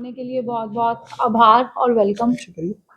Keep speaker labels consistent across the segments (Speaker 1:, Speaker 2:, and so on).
Speaker 1: आने के लिए बहुत बहुत आभार और वेलकम
Speaker 2: शुक्रिया।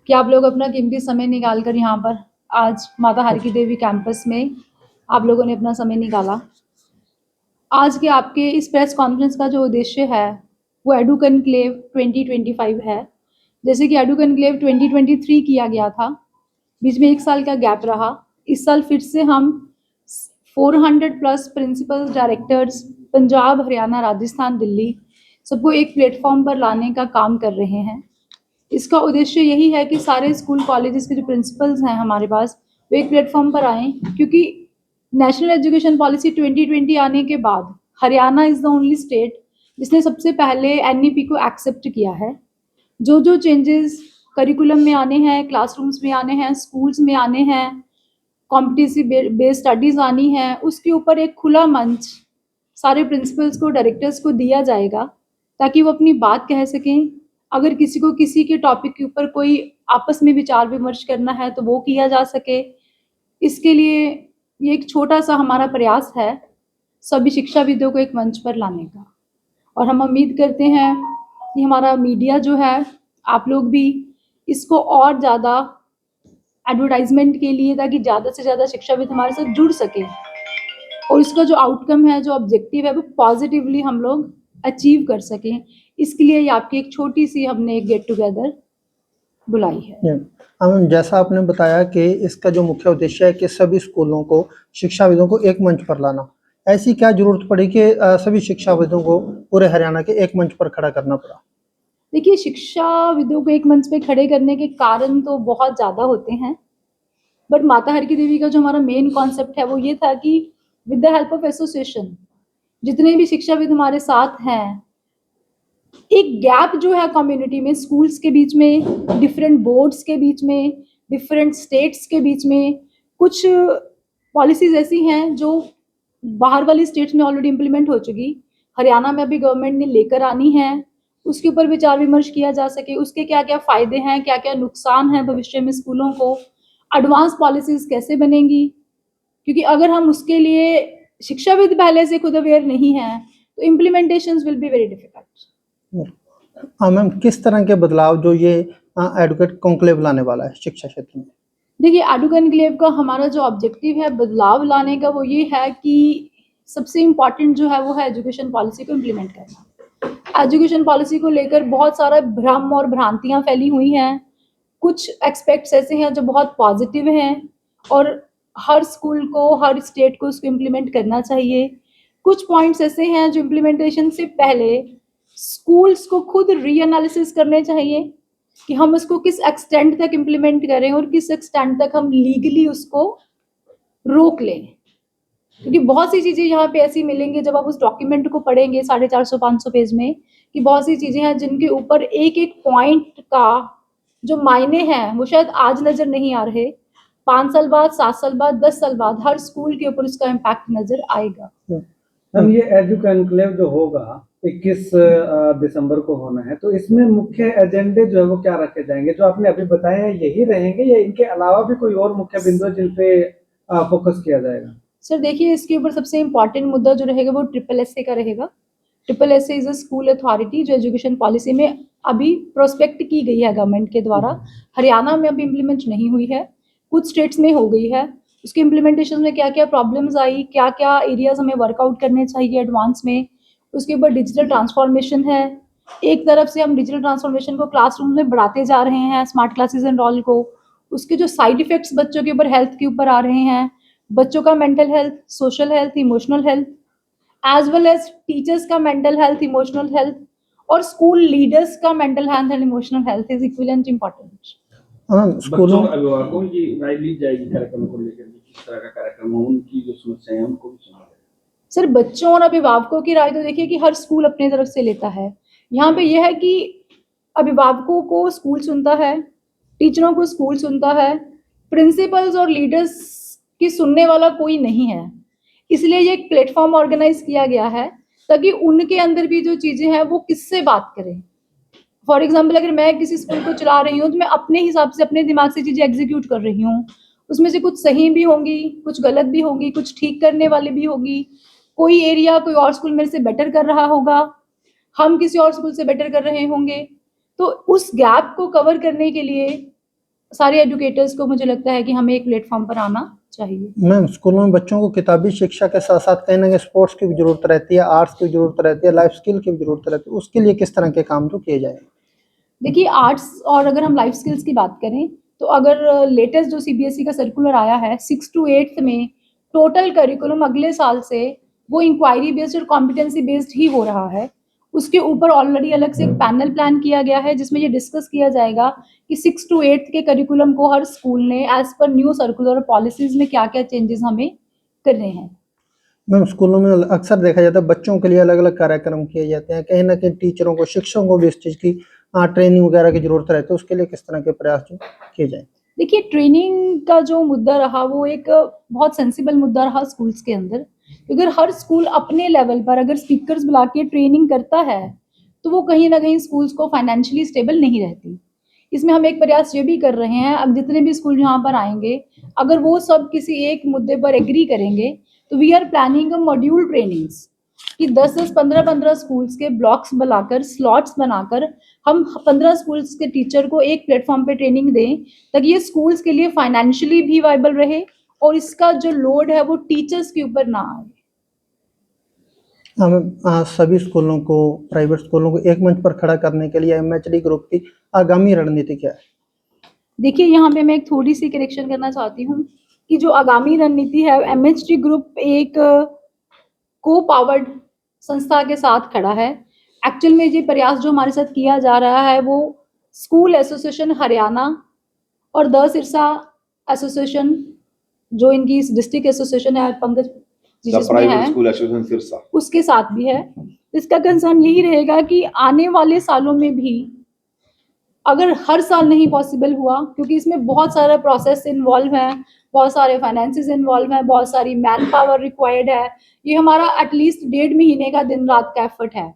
Speaker 1: कि आप लोग अपना कीमती समय निकाल कर यहाँ पर आज माता हर की देवी कैंपस में आप लोगों ने अपना समय निकाला। आज के आपके इस प्रेस कॉन्फ्रेंस का जो उद्देश्य है वो एडू कॉन्क्लेव 2025 है। जैसे कि एडू कॉन्क्लेव 2023 किया गया था, बीच में 1 साल का गैप रहा। इस साल फिर से हम 400 plus principles, directors Punjab, Haryana, Rajasthan, Delhi सबको एक प्लेटफॉर्म पर लाने का काम कर रहे हैं। इसका उद्देश्य यही है कि सारे स्कूल कॉलेजेस के जो प्रिंसिपल्स हैं हमारे पास वो एक प्लेटफॉर्म पर आएँ, क्योंकि नेशनल एजुकेशन पॉलिसी 2020 आने के बाद Haryana is the only state जिसने सबसे पहले एनईपी को एक्सेप्ट किया है। जो जो चेंजेस करिकुलम में आने हैं, क्लासरूम्स में आने हैं, स्कूल्स में आने हैं, कॉम्पिटिटिव बेस्ड स्टडीज़ आनी है, उसके ऊपर एक खुला मंच सारे प्रिंसिपल्स को, डायरेक्टर्स को दिया जाएगा ताकि वो अपनी बात कह सकें। अगर किसी को किसी के टॉपिक के ऊपर कोई आपस में विचार विमर्श करना है तो वो किया जा सके। इसके लिए ये एक छोटा सा हमारा प्रयास है सभी शिक्षाविदों को एक मंच पर लाने का, और हम उम्मीद करते हैं कि हमारा मीडिया जो है, आप लोग भी इसको और ज़्यादा एडवर्टाइजमेंट के लिए, ताकि ज़्यादा से ज़्यादा शिक्षाविद हमारे साथ जुड़ सके और इसका जो आउटकम है, जो ऑब्जेक्टिव है, वो पॉजिटिवली हम लोग अचीव कर सकें। इसके लिए ये आपकी एक छोटी सी हमने एक गेट टुगेदर बुलाई है।
Speaker 2: जैसा आपने बताया कि इसका जो मुख्य उद्देश्य है कि सभी स्कूलों को, शिक्षाविदों को एक मंच पर लाना। ऐसी क्या जरूरत पड़ी कि सभी शिक्षाविदों को पूरे हरियाणा के एक मंच पर खड़ा करना पड़ा?
Speaker 1: देखिए, शिक्षाविदों को एक मंच पे खड़े करने के कारण तो बहुत ज़्यादा होते हैं, बट माता हर की देवी का जो हमारा मेन कॉन्सेप्ट है वो ये था कि with the help of association जितने भी शिक्षाविद हमारे साथ हैं, एक गैप जो है कम्युनिटी में, स्कूल्स के बीच में, डिफरेंट बोर्ड्स के बीच में, डिफरेंट स्टेट्स के बीच में, कुछ पॉलिसीज ऐसी हैं जो बाहर वाली स्टेट्स में ऑलरेडी इम्प्लीमेंट हो चुकी, हरियाणा में अभी गवर्नमेंट ने लेकर आनी है, उसके ऊपर विचार विमर्श किया जा सके, उसके क्या क्या फ़ायदे हैं, क्या क्या नुकसान हैं भविष्य में स्कूलों को, एडवांस पॉलिसीज़ कैसे बनेंगी। क्योंकि अगर हम उसके लिए शिक्षाविद पहले से खुद अवेयर नहीं हैं तो implementations will be very difficult.
Speaker 2: Ma'am, किस तरह के बदलाव जो ये एडुकेट कॉन्क्लेव लाने वाला है शिक्षा क्षेत्र में?
Speaker 1: देखिए, एडू कॉन्क्लेव का हमारा जो ऑब्जेक्टिव है बदलाव लाने का, वो ये है कि सबसे इम्पॉर्टेंट जो है वो है एजुकेशन पॉलिसी को इम्प्लीमेंट करना। एजुकेशन पॉलिसी को लेकर बहुत सारा भ्रम और भ्रांतियाँ फैली हुई हैं। कुछ एस्पेक्ट्स ऐसे हैं जो बहुत पॉजिटिव हैं और हर स्कूल को, हर स्टेट को उसको इम्प्लीमेंट करना चाहिए। कुछ पॉइंट्स ऐसे हैं जो इम्प्लीमेंटेशन से पहले स्कूल्स को खुद रीएनालिसिस करने चाहिए कि हम उसको किस एक्सटेंट तक इम्प्लीमेंट करें और किस एक्सटेंट तक हम लीगली उसको रोक लें। क्योंकि बहुत सी चीज़ें यहाँ पे ऐसी मिलेंगी जब आप उस डॉक्यूमेंट को पढ़ेंगे 450-500 पेज में, कि बहुत सी चीज़ें हैं जिनके ऊपर एक एक पॉइंट का जो मायने हैं वो शायद आज नज़र नहीं आ रहे, 5 साल बाद, 7 साल बाद, 10 साल बाद हर स्कूल के ऊपर उसका इम्पैक्ट नज़र आएगा।
Speaker 3: हम ये एडू कॉन्क्लेव जो होगा 21 दिसंबर को होना है, तो इसमें मुख्य एजेंडे जो है वो क्या रखे जाएंगे? जो आपने अभी बताए हैं यही रहेंगे या इनके अलावा भी कोई और मुख्य बिंदु जिन पे फोकस किया जाएगा?
Speaker 1: सर देखिए, इसके ऊपर सबसे इम्पॉर्टेंट मुद्दा जो रहेगा वो SSSA का रहेगा। SSSA is a school authority जो एजुकेशन पॉलिसी में अभी प्रोस्पेक्ट की गई है गवर्नमेंट के द्वारा। हरियाणा में अभी इम्प्लीमेंट नहीं हुई है, कुछ स्टेट्स में हो गई है। उसके इम्प्लीमेंटेशन में क्या क्या प्रॉब्लम्स आई, क्या क्या एरियाज हमें वर्कआउट करने चाहिए एडवांस में, उसके ऊपर डिजिटल ट्रांसफॉर्मेशन है। एक तरफ से हम डिजिटल ट्रांसफॉर्मेशन को क्लासरूम में बढ़ाते जा रहे हैं, स्मार्ट क्लासेस एंड ऑल को, उसके जो साइड इफेक्ट्स बच्चों के ऊपर हेल्थ के ऊपर आ रहे हैं, बच्चों का mental health, social health, emotional health, as well as teachers का मेंटल हेल्थ, इमोशनल हेल्थ, और स्कूल लीडर्स का mental health and emotional health is equivalent important.
Speaker 3: स्कूलों अभिभावकों की राय ली जाएगी कार्यक्रम को लेकर, किस तरह का कार्यक्रम हो, उनकी जो समस्याएं हैं उनको भी सुना जाएगा।
Speaker 1: सर, बच्चों और अभिभावकों की राय तो देखिए कि हर स्कूल अपनी तरफ से लेता है। यहाँ पे यह है कि अभिभावकों को स्कूल सुनता है, टीचरों को स्कूल सुनता है, प्रिंसिपल्स और लीडर्स की सुनने वाला कोई नहीं है। इसलिए ये एक प्लेटफॉर्म ऑर्गेनाइज किया गया है ताकि उनके अंदर भी जो चीज़ें हैं वो किससे बात करें। फॉर एग्जाम्पल, अगर मैं किसी स्कूल को चला रही हूँ तो मैं अपने हिसाब से, अपने दिमाग से चीज़ें एग्जीक्यूट कर रही हूँ। उसमें से कुछ सही भी होंगी, कुछ गलत भी होंगी, कुछ ठीक करने वाली भी होगी, कोई एरिया कोई और स्कूल मेरे से बेटर कर रहा होगा। हम किसी और स्कूल से बेटर कर रहे होंगे। तो उस गैप को कवर करने के लिए सारे एजुकेटर्स को मुझे लगता है कि हमें एक प्लेटफॉर्म पर आना चाहिए।
Speaker 2: मैम, स्कूलों में बच्चों को किताबी शिक्षा के साथ साथ कहीं ना कहीं स्पोर्ट्स की भी जरूरत रहती है, आर्ट्स की भी जरूरत रहती है, लाइफ स्किल की भी जरूरत रहती है, उसके लिए किस तरह के काम जो किए जाए?
Speaker 1: देखिए आर्ट्स और अगर हम लाइफ स्किल्स की बात करें तो अगर लेटेस्ट जो सीबीएसई का सर्कुलर आया है 6 to 8th में टोटल करिकुलम अगले साल से वो इंक्वायरी बेस्ड और कॉम्पिटेंसी बेस्ड ही हो रहा है। उसके ऊपर ऑलरेडी अलग से एक पैनल प्लान किया गया है जिसमें ये डिस्कस किया जाएगा कि 6 to 8th के करिकुलम को हर स्कूल ने as per new circular policies में क्या क्या चेंजेस हमें करने हैं।
Speaker 2: मैम, स्कूलों में अक्सर देखा जाता है बच्चों के लिए अलग अलग कार्यक्रम किए जाते हैं, कहीं ना कहीं टीचरों को, शिक्षकों को भी इस चीज़ की ट्रेनिंग वगैरह की जरूरत रहती है, उसके लिए किस तरह के प्रयास जो किए जाए?
Speaker 1: देखिए ट्रेनिंग का जो मुद्दा रहा वो एक बहुत सेंसिबल मुद्दा रहा स्कूल्स के अंदर। अगर हर स्कूल अपने लेवल पर अगर स्पीकर्स बुला के ट्रेनिंग करता है तो वो कहीं ना कहीं स्कूल्स को फाइनेंशियली स्टेबल नहीं रहती। इसमें हम एक प्रयास ये भी कर रहे हैं, अब जितने भी स्कूल यहाँ पर आएंगे अगर वो सब किसी एक मुद्दे पर एग्री करेंगे तो we are planning a module trainings कि 10-10, 15-15 स्कूल्स के ब्लॉक्स बनाकर स्लॉट्स बनाकर हम 15 स्कूल्स के टीचर को एक प्लेटफॉर्म पे ट्रेनिंग दें ताकि ये स्कूल्स के लिए फाइनेंशियली भी वाइबल रहे और इसका जो लोड है वो टीचर्स के ऊपर ना आए।
Speaker 2: हम सभी स्कूलों को, प्राइवेट स्कूलों को एक मंच पर खड़ा करने के लिए एमएचडी ग्रुप की आगामी रणनीति क्या है?
Speaker 1: देखिए यहाँ पे मैं एक थोड़ी सी करेक्शन करना चाहती हूँ कि जो आगामी रणनीति है एमएचडी ग्रुप एक को पावर्ड संस्था के साथ खड़ा है। एक्चुअल में ये प्रयास जो हमारे साथ किया जा रहा है वो स्कूल एसोसिएशन हरियाणा और द सिरसा एसोसिएशन जो इनकी डिस्ट्रिक्ट एसोसिएशन है पंकज जी जिसमें है
Speaker 4: स्कूल एसोसिएशन सिरसा
Speaker 1: उसके साथ भी है। इसका कंसर्न यही रहेगा कि आने वाले सालों में भी अगर हर साल नहीं पॉसिबल हुआ क्योंकि इसमें बहुत सारा प्रोसेस इन्वॉल्व है, बहुत सारे फाइनेंसेस इन्वॉल्व हैं, बहुत सारी मैन पावर रिक्वायर्ड है, ये हमारा एटलीस्ट 1.5 महीने का दिन रात का एफर्ट है।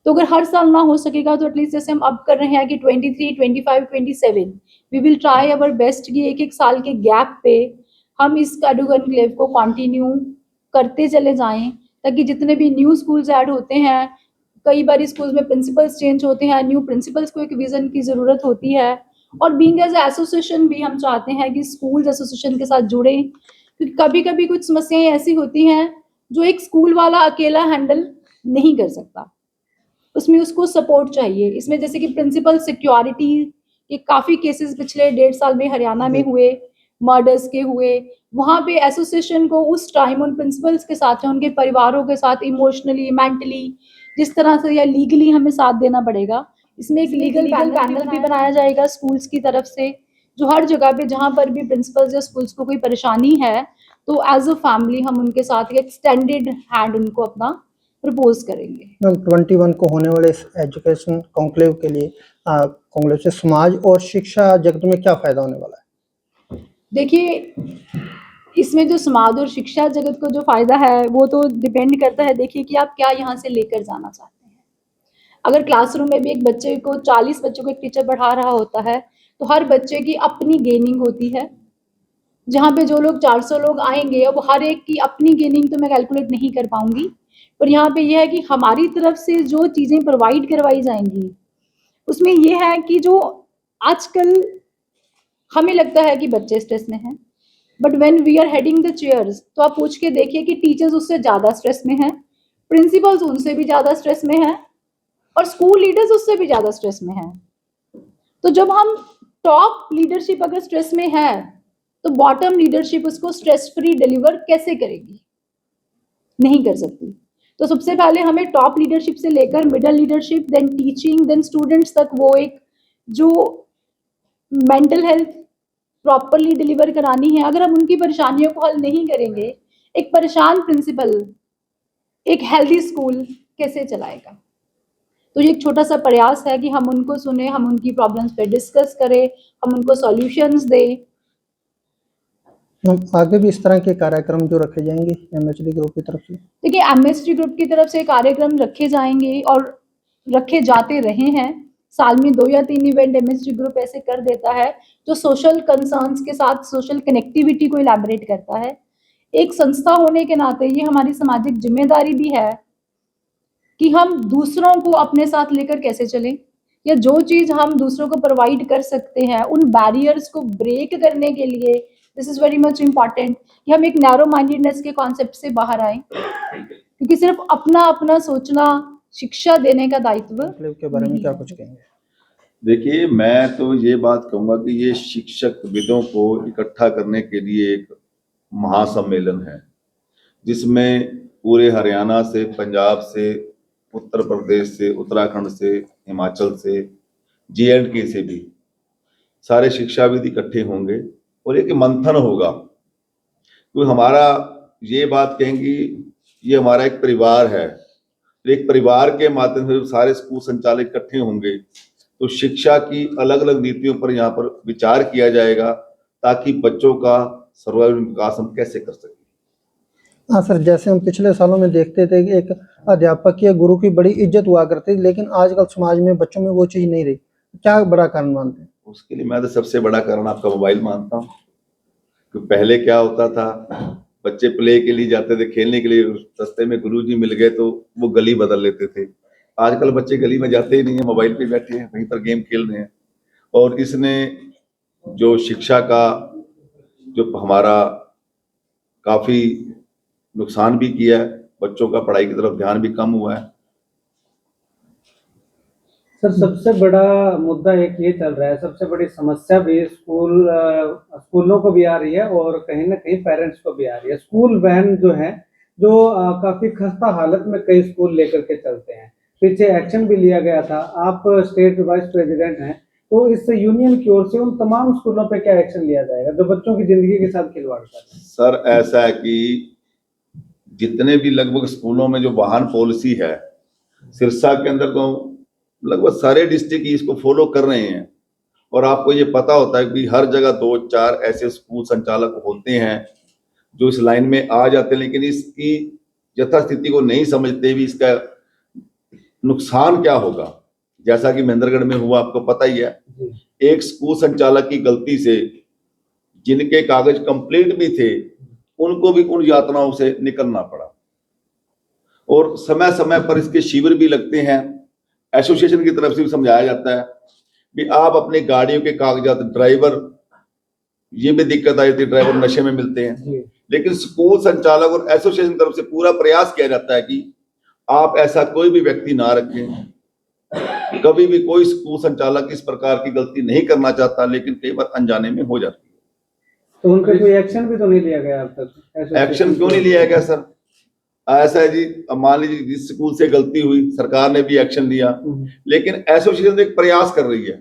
Speaker 1: तो अगर हर साल ना हो सकेगा तो एटलीस्ट जैसे हम अब कर रहे हैं कि 23, 25, 27 we will try our best कि एक एक साल के गैप पे हम इस कैडू एनक्लेव को कंटिन्यू करते चले जाएं ताकि जितने भी न्यू स्कूल्स ऐड होते हैं, कई बार स्कूल्स में प्रिंसिपल्स चेंज होते हैं, न्यू प्रिंसिपल्स को एक विजन की ज़रूरत होती है और बीइंग एज एसोसिएशन भी हम चाहते हैं कि स्कूल्स एसोसिएशन के साथ जुड़ें क्योंकि कभी कभी कुछ समस्याएं ऐसी होती हैं जो एक स्कूल वाला अकेला हैंडल नहीं कर सकता, उसमें उसको सपोर्ट चाहिए। इसमें जैसे कि प्रिंसिपल सिक्योरिटी के काफ़ी केसेस पिछले 1.5 साल में हरियाणा में हुए, मर्डर्स के हुए, वहाँ पे एसोसिएशन को उस टाइम उन प्रिंसिपल्स के साथ या उनके परिवारों के साथ इमोशनली, मेंटली जिस तरह से या लीगली हमें साथ देना पड़ेगा। इसमें एक लीगल पैनल भी बनाया जाएगा स्कूल्स की तरफ से जो हर जगह पे जहाँ पर भी प्रिंसिपल्स या स्कूल्स को कोई परेशानी है तो एज अ फैमिली हम उनके साथ एक्सटेंडेड हैंड उनको अपना प्रपोज करेंगे।
Speaker 2: मैम, 21 को होने वाले इस एजुकेशन कॉन्क्लेव के लिए कॉन्क्लेव से समाज और शिक्षा जगत में क्या फायदा होने वाला है?
Speaker 1: देखिए इसमें जो समाज और शिक्षा जगत को जो फायदा है वो तो डिपेंड करता है, देखिए कि आप क्या यहाँ से लेकर जाना चाहते हैं। अगर क्लासरूम में भी एक बच्चे को 40 बच्चों को एक टीचर पढ़ा रहा होता है तो हर बच्चे की अपनी गेनिंग होती है। जहाँ पे जो लोग 400 लोग आएंगे अब हर एक की अपनी गेनिंग तो मैं कैलकुलेट नहीं कर पाऊंगी, पर यहाँ पे यह है कि हमारी तरफ से जो चीज़ें प्रोवाइड करवाई जाएंगी उसमें यह है कि जो आजकल हमें लगता है कि बच्चे स्ट्रेस में हैं but when we are heading the chairs तो आप पूछ के देखिए कि टीचर्स उससे ज़्यादा स्ट्रेस में हैं, प्रिंसिपल्स उनसे भी ज़्यादा स्ट्रेस में हैं और स्कूल लीडर्स उससे भी ज़्यादा स्ट्रेस में हैं। तो जब हम टॉप लीडरशिप अगर स्ट्रेस में है तो बॉटम लीडरशिप उसको स्ट्रेस फ्री डिलीवर कैसे करेगी? नहीं कर सकती। तो सबसे पहले हमें टॉप लीडरशिप से लेकर middle leadership, then teaching, then students तक वो एक जो मेंटल हेल्थ प्रॉपरली डिलीवर करानी है। अगर हम उनकी परेशानियों को हल नहीं करेंगे, एक परेशान प्रिंसिपल एक हेल्दी स्कूल कैसे चलाएगा? तो ये एक छोटा सा प्रयास है कि हम उनको सुने, हम उनकी प्रॉब्लम्स पे डिस्कस करें, हम उनको सॉल्यूशंस दें।
Speaker 2: आगे भी इस तरह के कार्यक्रम जो रखे जाएंगे एमएचडी ग्रुप की तरफ से?
Speaker 1: देखिए एमएसटी ग्रुप की तरफ से कार्यक्रम रखे जाएंगे और रखे जाते रहे हैं। साल में 2 या 3 इवेंट एमएसटी ग्रुप ऐसे कर देता है जो सोशल कंसर्न्स के साथ सोशल कनेक्टिविटी को इलैबोरेट करता है। एक संस्था होने के नाते ये हमारी सामाजिक जिम्मेदारी भी है कि हम दूसरों को अपने साथ लेकर कैसे चलें, या जो चीज़ हम दूसरों को प्रोवाइड कर सकते हैं उन बैरियर्स को ब्रेक करने के लिए this is very much important कि हम एक नैरो माइंडेडनेस के कॉन्सेप्ट से बाहर आएँ, क्योंकि सिर्फ अपना सोचना शिक्षा देने का दायित्व
Speaker 2: कॉन्क्लेव के बारे में
Speaker 1: नहीं
Speaker 2: क्या
Speaker 1: है।
Speaker 2: कुछ कहेंगे?
Speaker 4: देखिए, मैं तो ये बात कहूँगा कि ये शिक्षक विदों को इकट्ठा करने के लिए एक महासम्मेलन है, जिसमें पूरे हरियाणा से, पंजाब से, उत्तर प्रदेश से, उत्तराखंड से, हिमाचल से, J&K से भी सारे शिक्षाविद इकट्ठे होंगे और एक मंथन होगा। तो हमारा ये बात कहेंगी, ये हमारा एक परिवार है, एक परिवार के माध्यम से सारे स्कूल संचालक इकट्ठे होंगे तो शिक्षा की अलग अलग नीतियों पर यहाँ पर विचार किया जाएगा ताकि बच्चों का सर्वांगीण विकास हम कैसे कर सकें।
Speaker 2: हाँ सर, जैसे हम पिछले सालों में देखते थे कि एक अध्यापक या गुरु की बड़ी इज्जत हुआ करती थी, लेकिन आजकल समाज में बच्चों में वो चीज़ नहीं रही। क्या बड़ा कारण मानते हैं?
Speaker 4: उसके लिए मैं तो सबसे बड़ा कारण आपका मोबाइल मानता हूँ। कि पहले क्या होता था, बच्चे प्ले के लिए जाते थे, खेलने के लिए, रास्ते में गुरुजी मिल गए तो वो गली बदल लेते थे। आजकल बच्चे गली में जाते ही नहीं है, मोबाइल पे बैठे हैं, वहीं पर गेम खेल रहे हैं। और इसने जो शिक्षा का जो हमारा काफी नुकसान भी किया है, बच्चों का पढ़ाई की तरफ ध्यान भी कम हुआ है।
Speaker 3: सर, सबसे बड़ा मुद्दा एक ये चल रहा है, सबसे बड़ी समस्या भी स्कूलों को भी आ रही है और कहीं ना कहीं पेरेंट्स को भी आ रही है। स्कूल वैन जो है जो काफी खस्ता हालत में कई स्कूल लेकर के चलते हैं। पीछे एक्शन भी लिया गया था। आप स्टेट वाइस प्रेसिडेंट हैं, तो इस यूनियन की ओर से उन तमाम स्कूलों पे क्या एक्शन लिया जाएगा जो बच्चों की जिंदगी के साथ खिलवाड़ कर रहे हैं?
Speaker 4: सर, ऐसा है कि जितने भी लगभग स्कूलों में जो वाहन पॉलिसी है, सिरसा के अंदर तो लगभग सारे डिस्ट्रिक्ट इसको फॉलो कर रहे हैं। और आपको ये पता होता है कि हर जगह 2-4 ऐसे स्कूल संचालक होते हैं जो इस लाइन में आ जाते हैं, लेकिन इसकी यथास्थिति को नहीं समझते भी इसका नुकसान क्या होगा। जैसा कि महेंद्रगढ़ में हुआ, आपको पता ही है, एक स्कूल संचालक की गलती से जिनके कागज कंप्लीट भी थे उनको भी उन यातनाओं से निकलना पड़ा। और समय समय पर इसके शिविर भी लगते हैं, एसोसिएशन की तरफ से भी समझाया जाता है कि आप अपनी गाड़ियों के कागजात, ड्राइवर, ये भी दिक्कत आई थी, ड्राइवर नशे में मिलते हैं, लेकिन स्कूल संचालक और एसोसिएशन की तरफ से पूरा प्रयास किया जाता है कि आप ऐसा कोई भी व्यक्ति ना रखें। कभी भी कोई स्कूल संचालक इस प्रकार की गलती नहीं करना चाहता, लेकिन कई बार अनजाने में हो जाती है।
Speaker 3: तो उनका कोई एक्शन भी तो नहीं लिया गया अब तक?
Speaker 4: एक्शन क्यों नहीं लिया गया सर? ऐसा है जी, अब मान लीजिए जिस स्कूल से गलती हुई, सरकार ने भी एक्शन लिया, लेकिन एसोसिएशन एक प्रयास कर रही है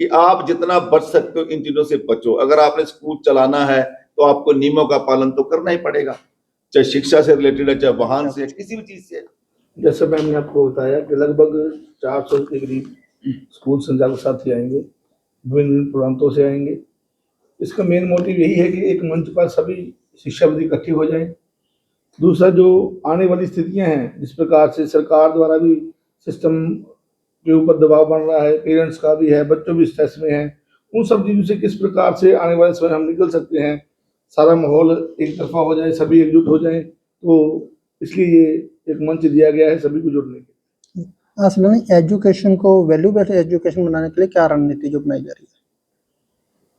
Speaker 4: कि आप जितना बच सकते हो इन चीजों से बचो। अगर आपने स्कूल चलाना है तो आपको नियमों का पालन तो करना ही पड़ेगा, चाहे शिक्षा से रिलेटेड है, चाहे वाहन से, किसी भी चीज से।
Speaker 5: जैसे मैंने आपको बताया कि लगभग 400 के करीब स्कूल संचालक साथी आएंगे, विभिन्न प्रांतों से आएंगे। इसका मेन मोटिव यही है कि एक मंच पर सभी शिक्षाविद इकट्ठी हो जाएं। दूसरा, जो आने वाली स्थितियां हैं, जिस प्रकार से सरकार द्वारा भी सिस्टम के ऊपर दबाव बन रहा है, पेरेंट्स का भी है, बच्चों भी स्ट्रेस में हैं, उन सब चीज़ों से किस प्रकार से आने वाले समय हम निकल सकते हैं, सारा माहौल एक तरफा हो जाए, सभी एकजुट हो जाएं। तो इसलिए ये एक मंच दिया गया है सभी को जुड़ने के।
Speaker 2: असल में एजुकेशन को वैल्यू बेस्ड एजुकेशन बनाने के लिए क्या रणनीति जो अपनाई जा रही है?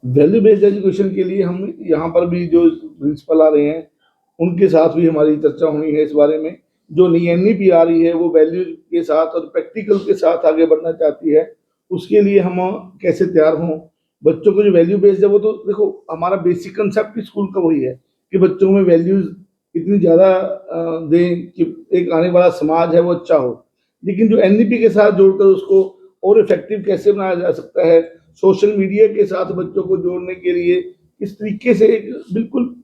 Speaker 5: वैल्यू बेस्ड एजुकेशन के लिए हम यहाँ पर भी जो प्रिंसिपल आ रहे हैं उनके साथ भी हमारी चर्चा हुई है इस बारे में। जो नई NEP आ रही है वो वैल्यू के साथ और प्रैक्टिकल के साथ आगे बढ़ना चाहती है। उसके लिए हम कैसे तैयार हों, बच्चों को जो वैल्यू बेस्ड है वो तो देखो हमारा बेसिक कंसेप्ट स्कूल का वही है कि बच्चों में वैल्यूज इतनी ज़्यादा दें कि एक आने वाला समाज है वो अच्छा हो। लेकिन जो NEP के साथ जोड़कर उसको और इफेक्टिव कैसे बनाया जा सकता है, सोशल मीडिया के साथ बच्चों को जोड़ने के लिए किस तरीके से एक बिल्कुल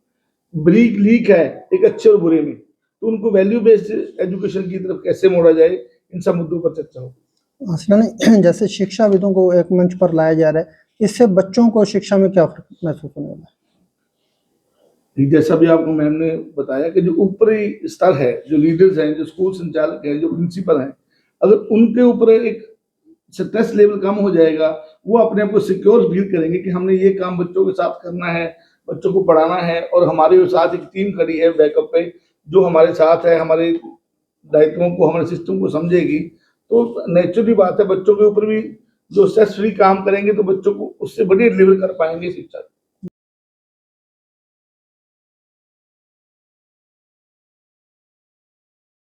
Speaker 5: ब्रीक लीक है एक अच्छे और बुरे में, तो उनको वैल्यू बेस्ड एजुकेशन की तरफ कैसे मोड़ा जाए, इन सब मुद्दों पर चर्चा हो।
Speaker 2: असल जैसे शिक्षाविदों को एक मंच पर लाया जा रहा है, इससे बच्चों को शिक्षा में क्या फर्क महसूस होने वाला है?
Speaker 5: जैसा भी आपको मैम ने बताया कि जो ऊपरी स्तर है, जो लीडर्स हैं, जो स्कूल संचालक हैं, जो प्रिंसिपल हैं, अगर उनके ऊपर एक स्ट्रेस लेवल कम हो जाएगा, वो अपने आप को सिक्योर फील करेंगे कि हमने ये काम बच्चों के साथ करना है, बच्चों को पढ़ाना है और हमारे साथ एक टीम खड़ी है बैकअप पे जो हमारे साथ है, हमारे दायित्वों को, हमारे सिस्टम को समझेगी, तो नेचुरली बात है बच्चों के ऊपर भी जो स्ट्रेस फ्री काम करेंगे तो बच्चों को उससे बड़ी डिलीवर कर पाएंगे शिक्षा।